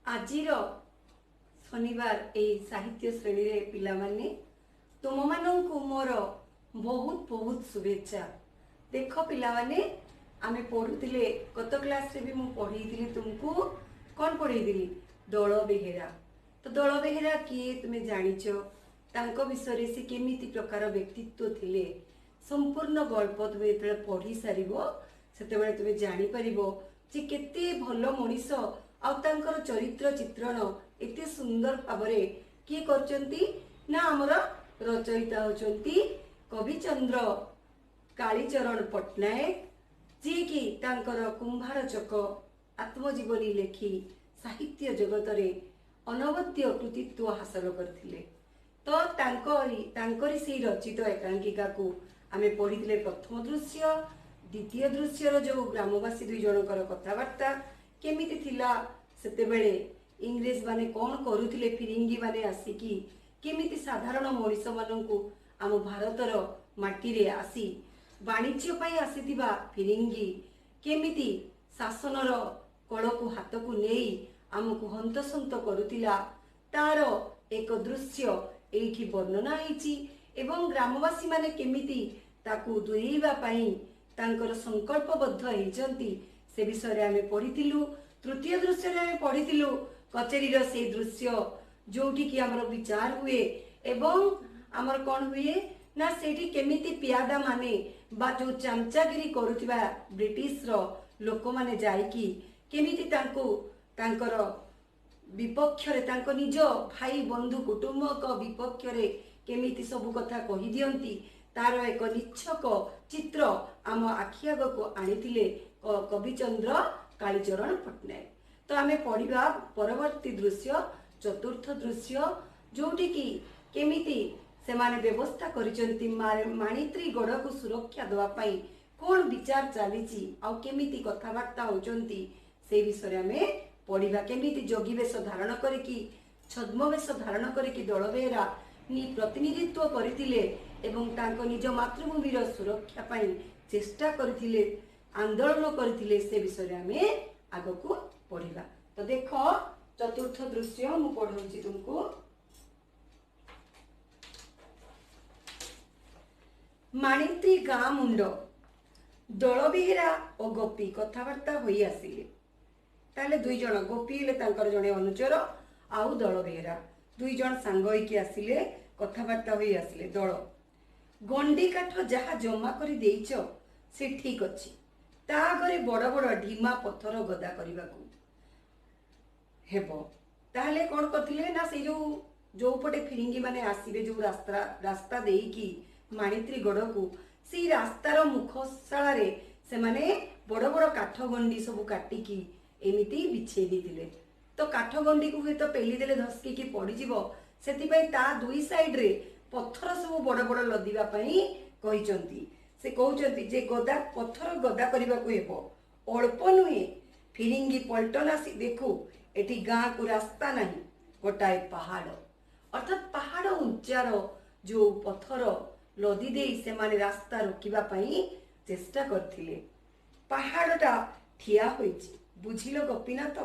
आजिर शनिवार ए साहित्य श्रेणी रे पिला माने तुम मानंकु मोर बहुत बहुत शुभेच्छा। देख पिला माने आमे पढ़ुतिले गत क्लास रे भी मु पढ़ेइतिली तुमको कौन पढ़ेइतिली दल बेहेरा। तो दल बेहेरा किए तुमे जानिचो तांको विषय से केमिति प्रकार व्यक्तित्व थिले संपूर्ण गल्प तुमे जेतले पढ़ी सारिबो सेतेबेले तुमे जानि परिबो जे केते भलो मनीष आ तांकर चरित्र चित्रण एते सुंदर भावरे किए करचंती ना हमर रचयिता होचंती कविचंद्र कालीचरण पट्टनायक जी की तांकर कुंभार चक आत्मजीवनी लेखी साहित्य जगत रे अनवद्य कृतित्व हासिल करथिले। तो तांकरी से रचित एकांकिका को आमे पढ़िथिले प्रथम दृश्य द्वितीय दृश्यर जो ग्रामवासी दुई जनकर कथबार्ता केमिति थिला सेतेबेले इंग्रेज माने कौन करुथिले फिरिंगी माने आसिकी केमिति साधारण मनीष माननकु आम भारतर माटी रे आसी वाणिज्य पई आसीथिबा फिरिंगी केमिति शासनर कळकु हातकु नेई आमकु हंतसंत करुतिला तार एक दृश्य एठी वर्णना हेची एवं ग्रामवासी माने केमिति ताकु दुरेइबा पई तांकर संकल्पबद्ध हेचंती से विषय रे आमे पढ़िथिलु। तृतीय दृश्य रे आमे पढ़िथिलु कचेरीर से दृश्य जोठी की हमर विचार हुए एवं हमर कोन हुए ना सेठी केमिति पियादा माने बा जो चामचागिरी करुथिबा ब्रिटिश रो लोक माने जाईकी केमिति तांको तांकर विपक्ष रे तांको निज भाई बंधु कुटुंब को विपक्ष रे केमिति सब कथा कहि दियंती तार एक निच्छक चित्र आम आखि आगको आनिथिले कविचंद्र कालीचरण पट्टनायक। तो आमे पढ़िबा परवर्ती दृश्य चतुर्थ दृश्य जोठी की केमिति सेमाने व्यवस्था करिसंती माणित्री गढ़ को सुरक्षा दवा पाई कोन विचार चलीची आ केमिति कथाबार्ता होचंती से विषय आमे पढ़िबा केमिति जोगी वेश धारण करिकी छद्म वेश धारण करिकी दल बेहेरा नि प्रतिनिधित्व करथिले एवं तांको निज मातृभूमि रो सुरक्षा पाई चेष्टा करथिले आंदोलन करथिले से विषय आमे आगको पढ़िबा। तो देखो चतुर्थ दृश्य मु पढ़ौची तुमको माणित्री गाँ मुंड दल बेहेरा और गोपी कथबार्ता होई आसिले ताले दुई जन गोपी हेले तांकर जने अनुचर आउ दल बेहेरा दुई जन सांग होइकी आसिले कथबार्ता होई आसिले। दल गंडी काठ जहा जमा करी देइछ से ठीक अछि ता आगरे बड़ बड़ ढीमा पत्थर गदा करबाकू हेबो ताहले कोन करथिले ना से जो पटे फिरिंगी माने आसीबे जो रास्ता देइकी माणित्री गढ़ को से रास्तार मुखशाला रे से माने बड़ बड़ काठ गंडी सब काटिकी एमिति बिछे दिथिले। तो काठ गंडी को तो पेली देले धसकी की पड़ी जीवो सेति ता दुई साइड रे पत्थर सब बड़ बड़ लदिबा पई कहिचंती से कहउचंती जे गदा पत्थर गदा करबा को हेबो अल्प नुहे फिरिंगी पलटन आसी देखो एठी गाँ को रास्ता नहीं गोटाए पहाड़ अर्थात पहाड़ उच्चार जो पत्थर लदी दे से माने रास्ता रोकिबा पई चेष्टा करथिले। पहाड़टा ठिया होइची बुझिलो गोपीनाथ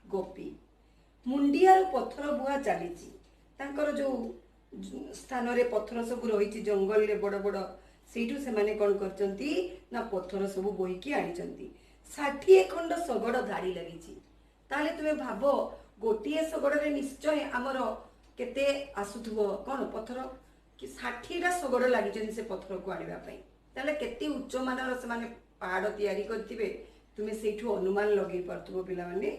गोपी मुंडियार पत्थर बुहा चलीची तांकर जो स्थान रे पत्थर सब रही जंगल रे बड़ बड़ सेठू से माने कोन करचंती ना पत्थर सब बोहिकी आनिचंती 60 खंड सगड़ धाड़ी लगी ताले तुमे भाबो गोटिए सगड़ रे निश्चय आमर केते आसुथबो कोन पत्थर कि 60टा सगड़ लागि से पत्थर को आनिबा पई ताले केते उच्च मानर से माने पहाड़ तयारी करथिबे तुमे सेठू अनुमान लगेई परथबो पिला माने।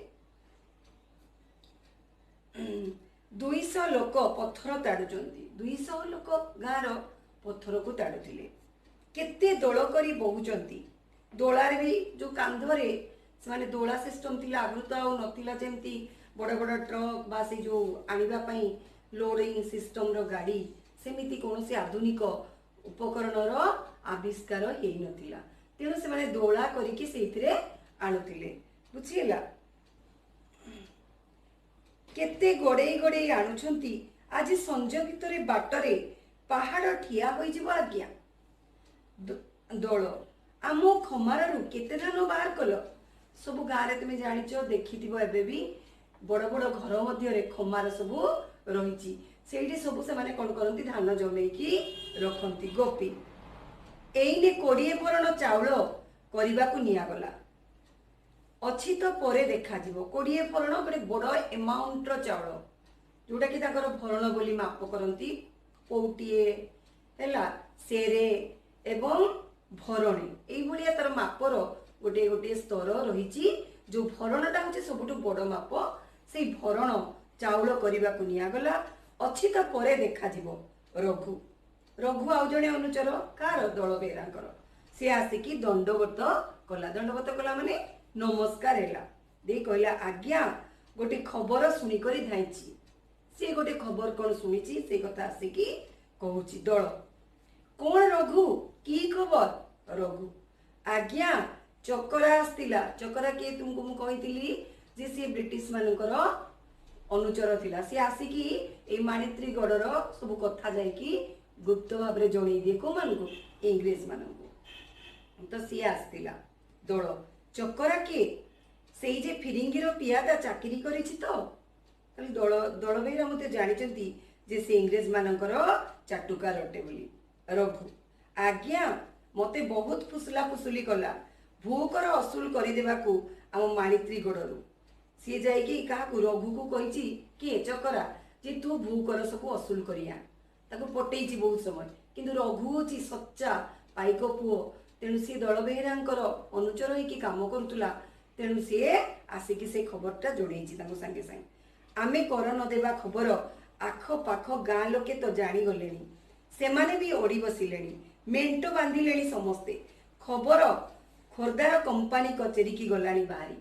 200 लोक पत्थर ताड़ुचंती 200 लोक गाँर पत्थर को ताड़ुथिले केते दोल करी बहुचंती दोलार भी जो कांधरे से माने दोला सिस्टम थिला आगु तो आउ नथिला जेमती बड़ बड़ ट्रक बा से जो आनिबा पई लोडिंग सिस्टम रो गाड़ी सेमिति कोनोसी आधुनिक उपकरण रो आविष्कार हेई नथिला तेनो से माने दोला करिकि सेथिरे आनुथिले बुझिला केते गड़े गड़े आणुछंती आज संज भितरे बाटरे पहाड़ ठिया होई जिवो आज्ञा दल आम खमारू केते धान बाहर कल सब गाँव में तुम जाच देखि एबे भी बड़ बड़ घर मध्य खमार सबू रही से सब से माने कौन करती धान जमेकी रखती गोपी एइने 20 भरण चाउल करने को निगला अच्छी तो परे देखा 20 भरण गोटे बड़ एमाउंटर चाउल जोटा कि भरण बोली माप करती पौटीए है सेरे एवं भरणे ये तार मापर गोटे गोटे स्तर रही जो भरणटा हूँ सब बड़ माप से भरण चाउल करने को निगला अच्छी तो परे देखा रघु रघु आउ जड़े अनुचर कार दल बेहरा सी आसिकी दंडवत कला माने नमस्कार है दे कहला आज्ञा गोटे खबर शुणिक धाई सी गोटे खबर कौन शुणी से कथा आसिकी कहूँ दल कौन रघु की खबर रघु आज्ञा चकरा आसला चकरा किए तुमको मुझे जे सी ब्रिटिश मानकर अनुचर थिला सी आसिकी ए माणित्री गढ़र सब कथा जाइकी गुप्त भाव में जन दिए को मान इंग्रेज मान तो सी आसला दल चकरा किए से जे फिरिंगीर पियादा चाकरी करी तो दल दल बेहरा मत जानी जे से इंग्रेज मानकर चाटुकार अटे बोली रघु आज्ञा मते बहुत फुसला फुसुली कला भूकर असुल करदेवा आम माणित्री गढ़ सी जाइए क्या रघु को कही किए चकरा जे तू भूकर सब असुल करिया पटे बहुत समय किंतु रघु हूँ सच्चा पाइक पुओ तेणु सी दल बेहरा अनुचर हो कम करुला तेणु सी आसिकी से खबरटा जोड़े सागे सागे आमे कर नदेवा खबर आख पाख गाँ लोके तो जाणीगले से माने भी ओडी बसिले मेंट बांधिले समस्ते खबर खोर्धार कंपानी कचेरी की गलानी बाहरी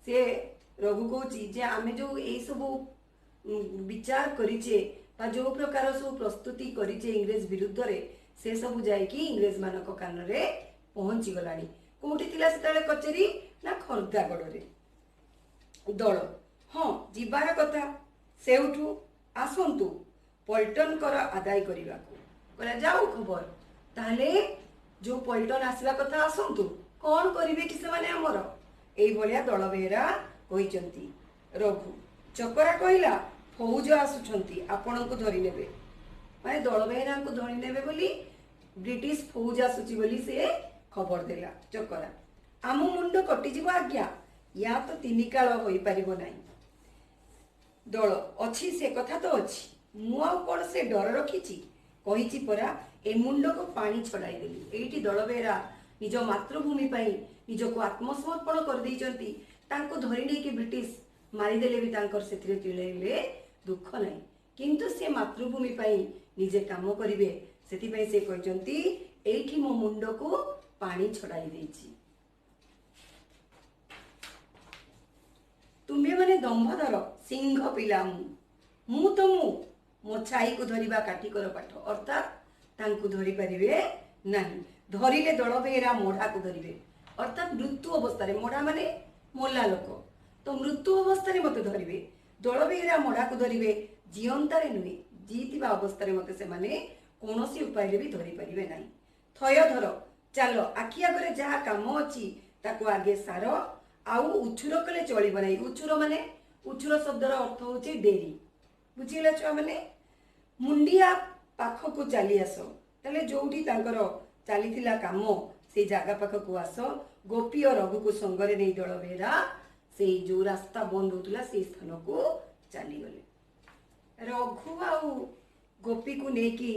से रघु कहूँ आमे जो यही सब विचार करिचे जो प्रकार सब प्रस्तुति करिचे इंग्रेज विरुद्ध रे से सब जाइकी इंग्रेज मानक कान रे पहुंची गलानी कोठी थिला सेताले कचेरी ना खोर्धागढ़ रे दल हाँ जीवार कथा सेउठू आसंतु पल्टन कर आदाय करने को जाऊ खबर ताले जो पल्टन आसवा कथा आसंतु कौन करेंगे कि से आमर ये दल बेहरा कहते रघु चकरा कहला फौज आसुंच आपण को धरी नेबे माने दल बेहरा को धरी नेबे बोली ब्रिटिश फौज आसुची बोली से खबर देला चकरा आम मुंड कटिज आज्ञा या तो 3 काल हो पारिबो नाही दल अच्छी से कथा तो अच्छी मु कौन से डर रखी कही परा ए मुंड को पानी छड़ाई देली एठी दल बेहरा निज मातृभूमि निज को आत्मसमर्पण कर देइचंती तांको धरी नहीं कि ब्रिटिश मारिदेले भी तांकर सेथिरे तिळेले दुख नहीं किंतु से मातृभूमि निजे काम करिवे सेति से कहचंती एठी मो मुंड को पानी छड़ाई देइची तुम्हें माने दंभधर सिंह पिला मु तो मो छाई को धरिबा काटिकर पाठ अर्थात तांको धरि परिवे नहीं धरिले दल बेहरा मोढ़ा को धरिवे अर्थात मृत्यु अवस्था रे मोढ़ा माने मोला लोक तो मृत्यु अवस्था रे मते धरिवे दल बेहरा मोढ़ा को धरिवे जीवंतारे नुहे जीतिबा अवस्था रे मते से माने कोनोसी उपाय रे भी धरि परिवे नहीं थय धर चलो आखि आगे जहाँ काम अच्छी ताको आगे सार आउ उछुर कले चलिब नहीं उछुर माने उछुर शब्दर अर्थ होचे डेरी बुझिला छुआ माने मुंडिया पाख को चली आस ताले जोठी तांकर चलीथिला काम से जगह पाख को आस गोपी और रघु को संगरे नहीं दल बेहरा से जो रास्ता बंद होतला से स्थान को चली गले रघु आउ गोपी को लेकी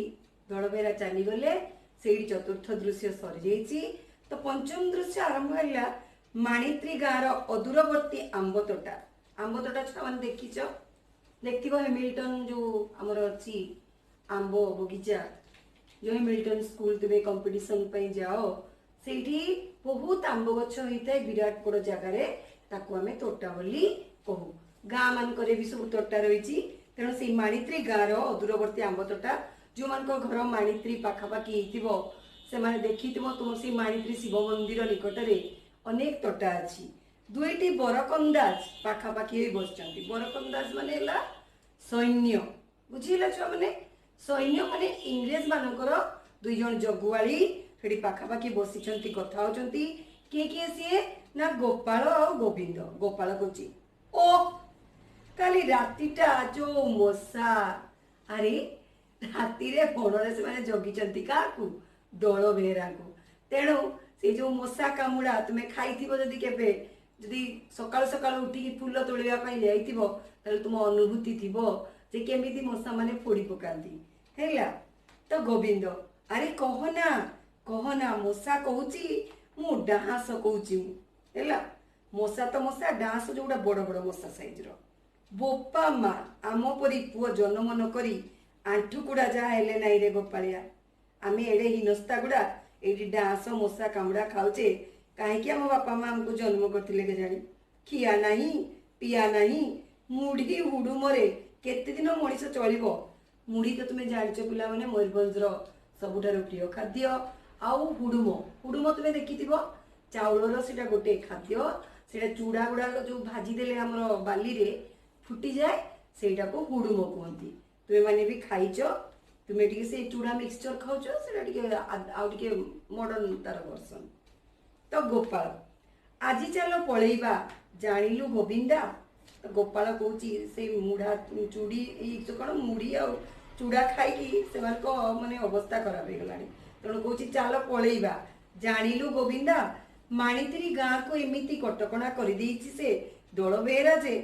दल बेहरा चली गले से चतुर्थ दृश्य सरी जाइए तो पंचम दृश्य आरंभ है माणित्री गाँव अदूरवर्ती आंब तोटा छुआ मैंने देखीच देखिथ हेमिल्टन जो आमर अच्छी आंब बगीचा जो हेमिल्टन स्कूल तुम कंपटीशन पे जाओ से बहुत आंब गछ होता है विराट बड़ जगार ताकू आम तोटा बोली कहू गाँ मानक भी सब तोटा रही तेणु से माणित्री गाँव अदूरवर्ती आंब तोटा जो मान घर माणित्री पाखापाखि से माने देखी तुम से माणित्री शिव मंदिर निकट में अनेक तोटा अच्छी दुईटी बरकंदाज पाखापाखि बस बरकंदाज माने सैन्य बुझीला छुआ मैंने सैन्य माने इंग्रेज मानकर 2 जन जगुआली से पाखापाखि बसी कथा होती किए किए सी ना गोपाल आ गोविंद गोपाल कौची ओ काली रातिटा जो मशा अरे राति रे बणरे से जगिचंती काकू दोल बेहरा को तेणु से जो मशा कामुड़ा तुम्हें खाइथिबो जदी केबे जदी सकाळ सकाळ उठी फूल तोड़िया पई जाइथिबो ताले तुम अनुभूति थिबो जे केमिति मशा माने फोड़ी पकांती हैला। तो गोविंद अरे कहना मशा कहूची मु डांस कहूची हैला। मशा तो मशा डांस जोड़ा बड़ बड़ मशा साइज रो बोपा मा आम परी पुओ जन्म न करी आंठू गुड़ा जहा हेले नाई रे गोपालिया आमे एडे हिनस्ता गुड़ा एडी डांस मशा कामुड़ा खाऊचे कहीं आम बापा माँ हमको जन्म करते केजाणी खिया नहीं पिया नहीं मुढ़ी हुडुमरे केते दिन मनीष चलो मुढ़ी तो तुम्हें जाच पिला मैंने मयूरभंज सबुठार प्रिय खाद्य आउ हुडुम हुडुम तुम्हें देखि चाउलर से गोटे खाद्य से चूड़ा गुड़ा जो भाजीदे आम बाली रे फुटी जाए से हुडुम कहती तुम्हें मैंने भी खाइच तुम्हें टी से चूड़ा मिक्सचर खाऊच से मॉडर्न तार वर्सन। तो गोपाल आज चलो पलैबा जानिलु गोविंदा। तो गोपाल कौच से मुढ़ा चूड़ी कौन मुढ़ी आ चूड़ा खाई से माने अवस्था खराब हो गलानी तेणु कौच चल पलैबा जानिलु गोविंदा माणितिरी गाँ को एमिति कटकणा कर से दोल बेहरा जे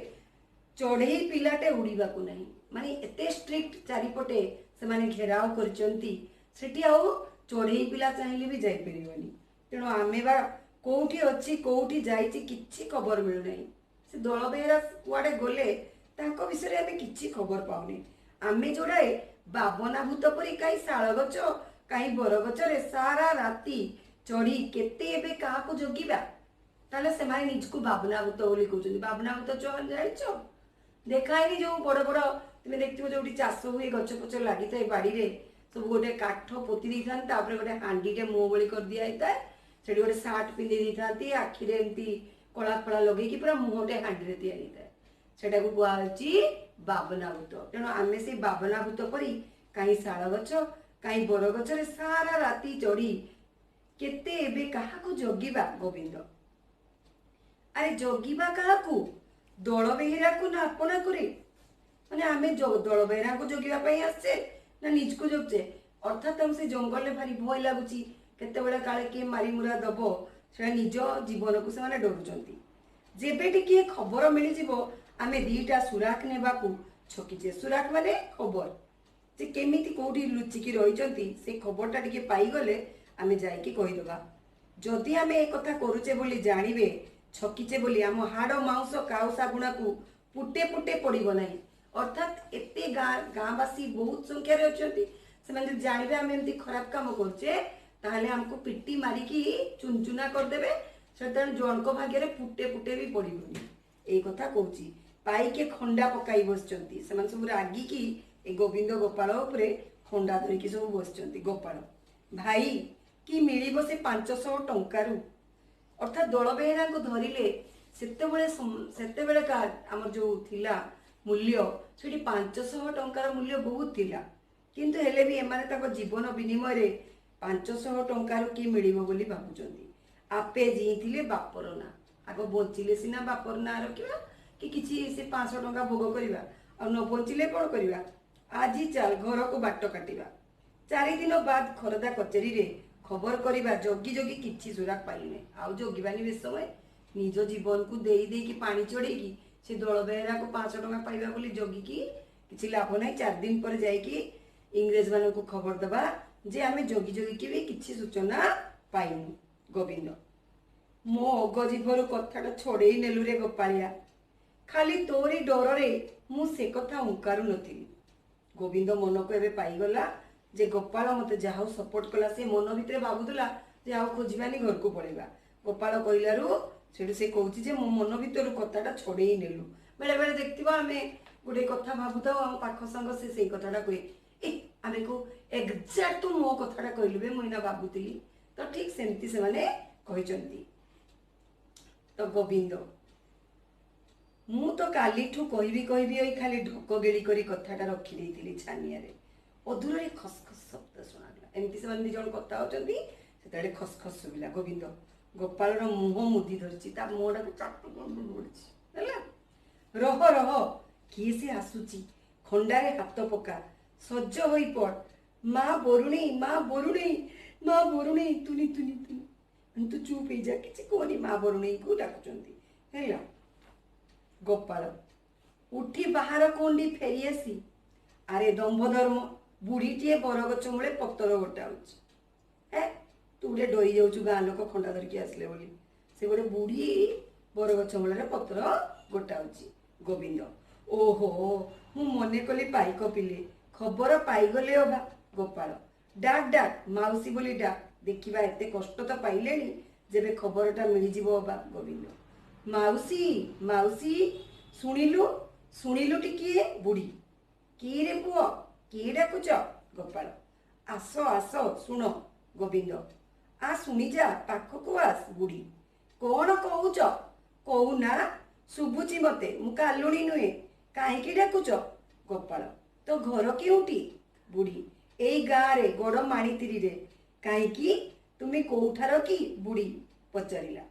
चढ़ई पिलाटे उड़ीबा को नहीं माने एते स्ट्रिक्ट चारिपटे से माने घेराव करचंती सेठी आउ चढ़ई पिला चाहिए भी जाई परिबनी तेणु आमे बा कोठी अच्छी कोठी जाइछि किछि खबर मिलु नहीं से दोल बेहरा कुआडे गले तांको विषय आमे किछि खबर पाउनी आमे जोड़ाए बाबना भूत परी काई शाल गच काई बर गचरे सारा राती चढ़ी केते एबे काहा को जगिबा ताले से माने निजको बाबना भूत बोली कहउछन बाबना भूत चोन जाइछो देखाइनी जो बड़ बड़ तुम्हें देखो जो चाष हुए गच पच लगी था बाड़ी रे सब गोटे काठ पोती दी था गोटे हांडीटे मुह बड़ी कर दिया होता है से गोटे सार्ट पिंधि था आखिरे एमती कला फला लगे पूरा मुहटे हांडी तैयारी था सेटा को कहुची बाबना भूत तेणु आम से बाबना भूत परी कहीं शाल गच कहीं बर गचरे सारा राति चढ़ी केते एबे काहाकू जगिबा गोविंद अरे जगिबा काहाकू दोल बेहरा को ना अपना करे माने आमे दोल बेहरा को जगिबा पई आसे ना निज को जगचे अर्थात हम से जंगल में भारी भय लगुची केते बेले काले के मारी मुरा दबो से निज जीवन को से माने डरुचंती जेबे टिके खबर मिली जिवो आमे दीटा सुराख नेबाकू छकीचे सुराख माने खबर जे केमिति कोठी लुचिकी रहिचंती से खबरटा टिके पाई गले आमे जाई की कहि दबा जदि आमे ए कथा करूचे बोली जानिबे छकीचे बोली आम हाड़ मांस काउ साबुना को पुटे पुटे पड़ो ना अर्थात एते गाँवासी बहुत संख्यार अच्छा से जानवे आम एमती खराब कम करुचे ताहले हमको पिटी मारिकी चुनचुना करदे से जनक भाग्य पुटे पुटे भी पड़ोनी यही कथा कहूँ पाइके खंडा पकाई बस सब रागिकी गोविंद गोपाल उपरे खंडा धरिकी सब बस गोपाल भाई कि मिल से 500 टंकारु अर्थात दोल बेहरा को धरिले सेतेबेले का आमर जो थिला मूल्य से 500 टंकार मूल्य बहुत थिला किंतु हेले भी एमाने ताको जीवन विनिमय रे 500 टंकार कि मिलिबो बोली भाबुचंती आपे जीथिले बापर ना आगो बंचिले सिना बापर ना रखिबा कि किछि से 500 टंका भोग करिबा आ न बंचिले कोन करिबा आजी चल घर को बाट काटिबा 4 दिन बाद खरदा कचेरी रे खबर करिबा जगी जगी किछि सुराग पाइले आउ जगिबानी बे समय निज जीवन को देई देई कि पानी चढ़ेगी से दोल बेहरा को 500 टंका पाइबा बोली जगिकी किछि लाभ नहीं 4 दिन पर जाइकी इंग्रेज मान को खबर दबा जे आमे जगी जगी की भी किछि सूचना पाइनु गोविंद मो अगजीभर कथाटा छोड़े नेलु रे गोपालिया खाली तोरी डर रे मु से कथा उंकारु नथिली गोविंद मन को एबे पाइगला जे गोपाल मते जहाँ सपोर्ट कला से मन भितर भावुला जे आउ खोजबानी घर को पड़ेगा गोपाल कहलारू से कहूँ जे मो मन भितर कथाटा छोड़े नेलु बेले बेले देखिबा आमे गोटे कथा भावुता आम पाख संग से कथाटा कहे ए आमे को एग्जैक्ट तू मो कथाटा कहलु बे मुइना भावुतिली तो ठीक सेमती से माने कहिचंती। तो गोविंद मु तो कालीठू कहबी खाली ढक गेली करी कथाटा रखी देइतिली छानिया रे अधूर खसखस शब्द शुणाला एमती से माने जन कथा होचंती सेताडे खसखस सुबिला गोविंद गोपाल मुह मुदी धरची ता मुहटा को चाटू पड़छि हला रह रह किए से आसुची खंडारे हाथ पका सज्ज होई पड़ माँ बरुणी माँ बरुणी माँ बरुणी तुनी तुनी तुनी तू चुप हो जा किसी कहनी माँ बरुणी को डाकुचंती हैला गोपाल उठी बाहर कोंडी फेरी आसी आरे दंभ धर्म बुढ़ीटीए बरगछ मूले पतर गोटाऊँच है तू गोटे डरी जाऊँ गाँ लोक खंडा धरिकी आसले बोली से गोटे बुढ़ी बरगछ मूल पतर गोटाऊँच गोविंद ओहो मु मने कली पाइक पिले खबर पाईगले अबा गोपाल डाक डाक माउसी बोली डाक देखा एत कष्ट तो पाइले जेबे खबरटा मिल अबा गोविंद माउसी माउसी शुणिलु शुणिलु टिकिए बुढ़ी कि रे पुओ कि डाकुच गोपाल आस आस शुण गोविंद आ शुणी जा पाखक आस बुढ़ी कौन कहूच कहूना शुभुची मते मु कालुणी नुहे कहीं डाकुच गोपाल तो घर केउटी बुढ़ी एई गाँ रे गड़ माणीतिरी रे कहीं तुम्हें कौठार कि बुढ़ी पचारिला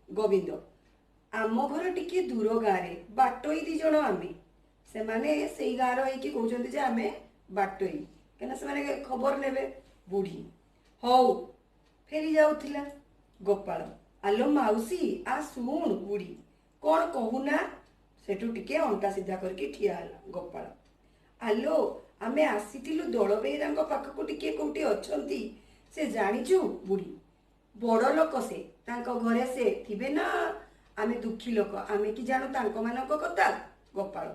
गोविंद आम घर टिके दूर गाँ रे बाटोई दी जण आमे से माने से गाँ रही कहते जे आमे बाटोई कहीं से खबर नेबे बुढ़ी हौ फेरी जाउथिला गोपाल आलो माउसी आ शुण बुढ़ी कौन कहूना सेठू टिके अंटा सीधा करके ठिया हला गोपाल आलो आमे आसीथिलु दल बेहरा पाखक टिके कोठी अछंती से जानिचु बुढ़ी बड़ लोक से तांको घरे से थिबे ना आमे दुखी लोक आमे कि जानू तांको मानक कथा गोपाल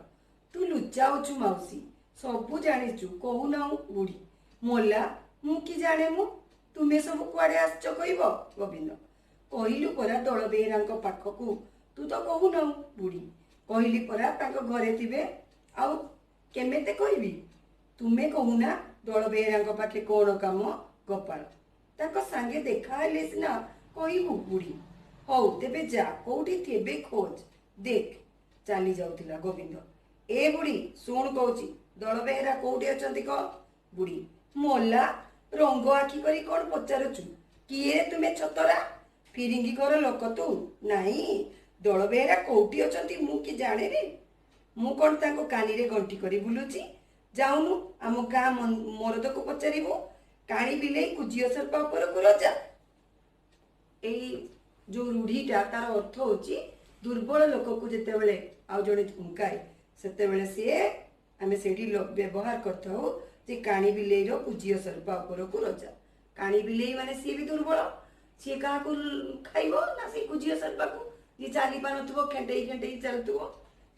तू लुचाउछु माउसी सबू जानिचु कहूना बुढ़ी मोला मु कि जाने मु तुम्हें सब कुआड़े आसच कहब गोविंद कहलु परा दल बेहरा पाखक तू तो कहूना बुढ़ी कहली परा तांको घरे थिबे आउ केमेते कहबी तुम्हें कहूना दल बेहरा पाखे कौन काम गोपाल तांको सांगे देखा हेले सिना कहबू बुढ़ी हौ तेबे जा कोठी थेबे खोज देख चली जाउथिला गोविंद ए बुढ़ी शुण कहूची दल बेहरा कोठी अछंती कह बुढ़ी मोला रंग आखि करी कौन पचारुचु किए तुम्हें छतरा फिरिंगी कर लोक तू नहीं दल बेहरा कोठी अछंती मु कि जाने रे मु कौन तांको कानी रे गंटी करी बुलुची जाऊनु आम गाँ मरद को पचारिबु काणी बिले कुजियो सरपा उपर को रजा एई जो रूढ़ीटा तार अर्थ होची दुर्बल लोक को जेते बेले आउ जणे धुंकाए सेते बेले से आमे सेठी व्यवहार करथाउ जे काणी बिले रो कुजियो सरपा उपर को रजा काणी बिले माने सी भी दुर्बल सी का को खाइबो ना से कुजियो सरपा को ये चाली पानथबो खेंटेई खेंटेई चलथबो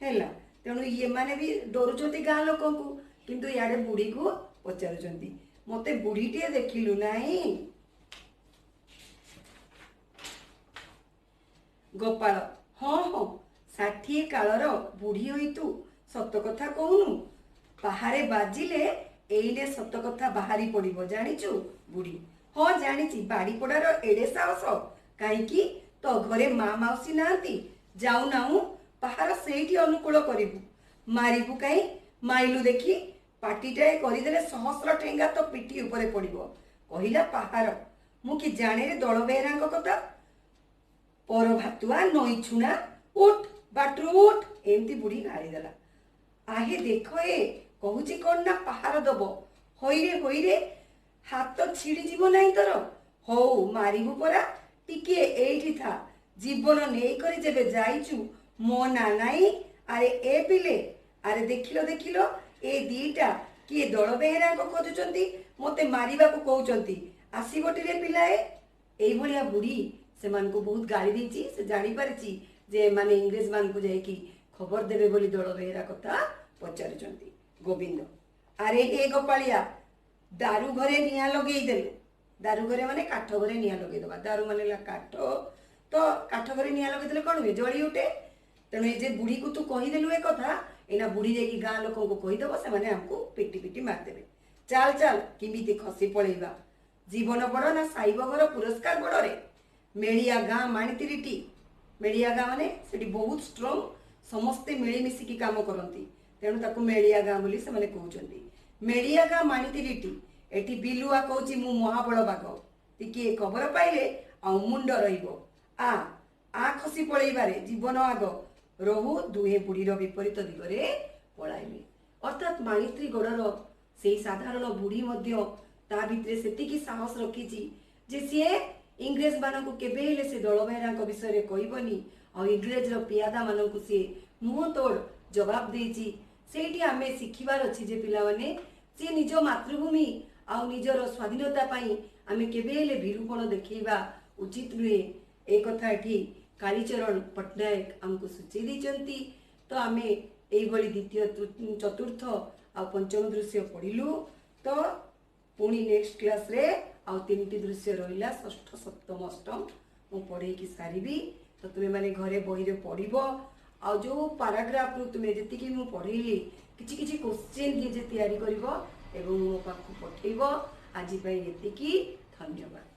हैला तेणु ये माने भी डरुचंती गाँ लोक को किंतु याडे बुढ़ी को पचारुचंती मते बुढ़ीटे देखिलु नहीं गोपाल हाँ हाँ 60 कालर बुढ़ी होई तू सत कथा कहूनु पहाड़े बाजिले एइने सत कथा बाहरी पड़िबो जानिचु बुढ़ी हाँ जानिची बाड़ीपड़ार एड़े साहस कहीं तो घरे माँ माउसी नांती जाऊ नाऊ पहाड़ सेठी अनुकूल करिबु मारिबु कहीं माइलु देखी पाटीटाए करदेले सहस्र ठेंगा तो पिठी उपरे पड़िबो कहिला पहाड़ मु कि जाने रे दल बेहरा कथा पर भातुआ नई छुणा उठ बाटरू उठ एमती बुढ़ी गाड़ी देला आहे देख ए कहूची कौन ना पहाड़ दब होई रे हाथ तो छिड़ी जीव नहीं तोर हौ मारिबु परा टिके एठी था जीवन नहीं करी जेबे जाइचु मो ना नाई अरे ए पिले अरे देखिलो ए दीटा किए दल बेहरा को खोजुचंती मते मारिबा को कहउचंती आसीबटी रे पिलाए एई भलिया बुढ़ी से मान को बहुत गाली दीची से जानी पारिची जे माने इंग्रेज मान को जाय कि खबर देबे बोली दल बेहरा कथा पचारुचंती गोविंद अरे हे गोपालिया दारू घरे निया लगेई देले दारू घरे माने काठ घरे निया लगेई दबा दारू माने ला काठ तो काठ घरे निया लगेई देले कोन हुए जळी उठे तेणु ये बुढ़ी को तू कहीदेलु ए कथा एना बुढ़ी जाकि गाँ लोक को कहीदेव से हमको पिटी पिटी मारदेवे चाल चाल किमिति खसी पलैबा जीवन बड़ ना साइब घर पुरस्कार बड़ रे मेड़िया गाँ माणीतिरीटी मेड़िया गाँ माने सेठी बहुत स्ट्रॉन्ग समस्ते मिलिमिशिकी काम करती तेणु ताकू मेड़िया गाँ बोली से माने कहउचंती मेड़िया गाँ माणीतिरीटी एठी बिलुआ कहउची मु महाबल बाघ टिके खबर पाइले आ मुंड रहिबो आ खसी पलैबारे जीवन आग रहु दुहे बुढ़ीर विपरीत दिगरे पलाइले अर्थात माणित्री गड़र से साधारण बुढ़ी मध्य ता भितरे सेतिकी साहस रखिछि जे सी इंग्रेज मानक केबे से दल बेहरा विषय कहबनी आ इंग्रेज पियादा मानक सी मुंह तोड़ जवाब देछि सेठी आमे शिखिबार अछि जे पिला माने से निज मातृभूमि आ निजर स्वाधीनता पाई आमे केबे विरूपण देखैबा उचित नुहे ए कथा एठी कालीचरण पट्टनायक आमको सूची देइचंती। तो आमे एई भली द्वितीय चतुर्थ आ पंचम दृश्य पढ़िलु। तो पुणी नेक्स्ट क्लास रे आ तीनटी दृश्य रहिला षष्ठ सप्तम अष्टम मु पढ़े की सारिबी। तो तुमे माने घरे बही रे पढ़िबो आ जो पैराग्राफ रु तुमे जति कि मु पढ़ेली किछि किछि क्वेश्चन जे तयारी करिवो एवं मो पाखु पठेइबो। आज पई एतिकी धन्यवाद।